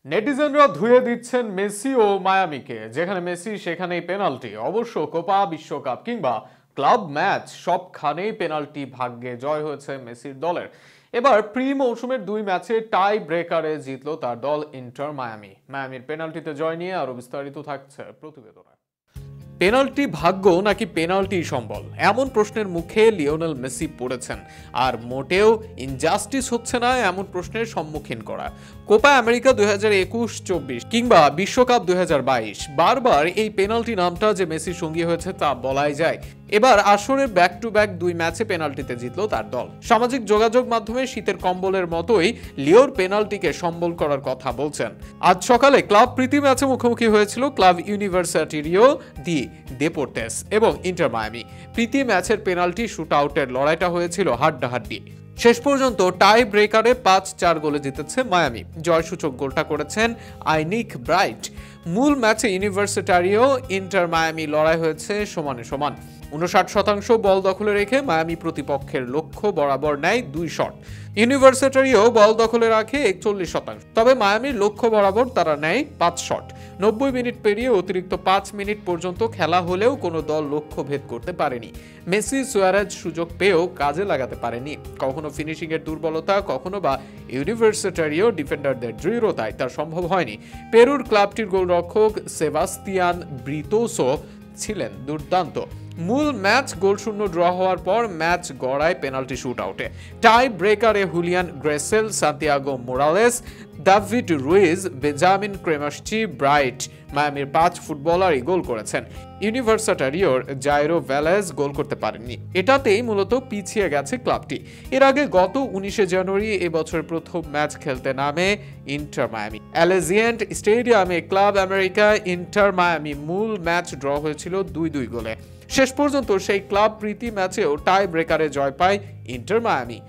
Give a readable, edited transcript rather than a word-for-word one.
নেটিজেনরা ধুয়ে দিচ্ছেন মেসি ও মায়ামিকে, যেখানে মেসি সেখানেই পেনাল্টি। অবশ্য কোপা বিশ্বকাপ কিংবা ক্লাব ম্যাচ সবখানেই পেনাল্টি ভাগ্যে জয় হয়েছে মেসির দলের। এবার প্রি মৌসুমের দুই ম্যাচে টাই ব্রেকারে জিতল তার দল ইন্টার মায়ামি। মায়ামির পেনাল্টিতে জয় নিয়ে আরো বিস্তারিত থাকছে প্রতিবেদনে। পেনাল্টি ভাগ্য নাকি পেনাল্টি সম্বল, এমন প্রশ্নের মুখে লিওনেল মেসি পড়েছেন। আর মোটেও ইনজাস্টিস হচ্ছে না এমন প্রশ্নের সম্মুখীন করা। কোপা আমেরিকা 2021-24 কিংবা বিশ্বকাপ 2022 বারবার এই পেনাল্টি নামটা যে মেসির সঙ্গী হয়েছে তা বলাই যায়। এবার আসরের ব্যাক টু ব্যাক দুই ম্যাচে পেনাল্টিতে জিতল তার দল। সামাজিক যোগাযোগ মাধ্যমে শীতের কম্বলের মতোই লিওর পেনাল্টিকে সম্বল করার কথা বলছেন। আজ সকালে ক্লাব প্রীতি ম্যাচে মুখোমুখি হয়েছিল ক্লাব ইউনিভার্সিটারিও দি দেপোর্তেস এবং ইন্টার মায়ামি। প্রীতি ম্যাচের পেনাল্টি শুট আউটের লড়াইটা হয়েছিল হাড্ডাহাড্ডি। শেষ পর্যন্ত টাই ব্রেকারে 5-4 গোলে জিতেছে মায়ামি। জয়সূচক গোলটা করেছেন আইনিক ব্রাইট। মূল ম্যাচে ইউনিভার্সিটারিও ইন্টার মায়ামি লড়াই হয়েছে সমানে সমান। 59% বল দখলে রেখে মায়ামি প্রতিপক্ষের লক্ষ্য বরাবর নেয় 2 শট। ইউনিভার্সিটারিও বল দখলে রাখে 41%, তবে মায়ামির লক্ষ্য বরাবর তারা নেয় 5 শট। 90 মিনিট পেরিয়ে অতিরিক্ত 5 মিনিট পর্যন্ত খেলা হলেও কোনো দল লক্ষ্য ভেদ করতে পারেনি। মেসি সুয়ারেজ সুযোগ পেয়েও কাজে লাগাতে পারেনি। কখনো ফিনিশিং এর দুর্বলতা, কখনো বা ইউনিভার্সিটারিও ডিফেন্ডারদের দৃঢ়তায় তা সম্ভব হয়নি। পেরুর ক্লাবটির গোলরক্ষক সেবাস্তিয়ান ব্রিতোসো ছিলেন দুর্দান্ত। মূল ম্যাচ গোলশূন্য ড্র হওয়ার পর ম্যাচ গড়ায় পেনাল্টি শুট আউটে। টাই ব্রেকারে Julian Gressel, Santiago Morales, David Ruiz, Benjamin Cremaschi, ব্রাইট মায়ামির 5 ফুটবলারই গোল করেছেন। ইউনিভার্সিটারিওর জাইরো ভ্যালেজ গোল করতে পারেননি। এটাতেই মূলত পিছিয়ে গেছে ক্লাবটি। এর আগে গত 19 জানুয়ারি এবছর প্রথম ম্যাচ খেলতে নামে ইন্টার মায়ামি। অ্যালেজিয়েন্ট স্টেডিয়ামে ক্লাব আমেরিকা ইন্টার মায়ামি মূল ম্যাচ ড্র হয়েছিল 2-2 গোলে। শেষ পর্যন্ত সেই ক্লাব প্রীতি ম্যাচেও টাই ব্রেকারে জয় পায় ইন্টার মায়ামি।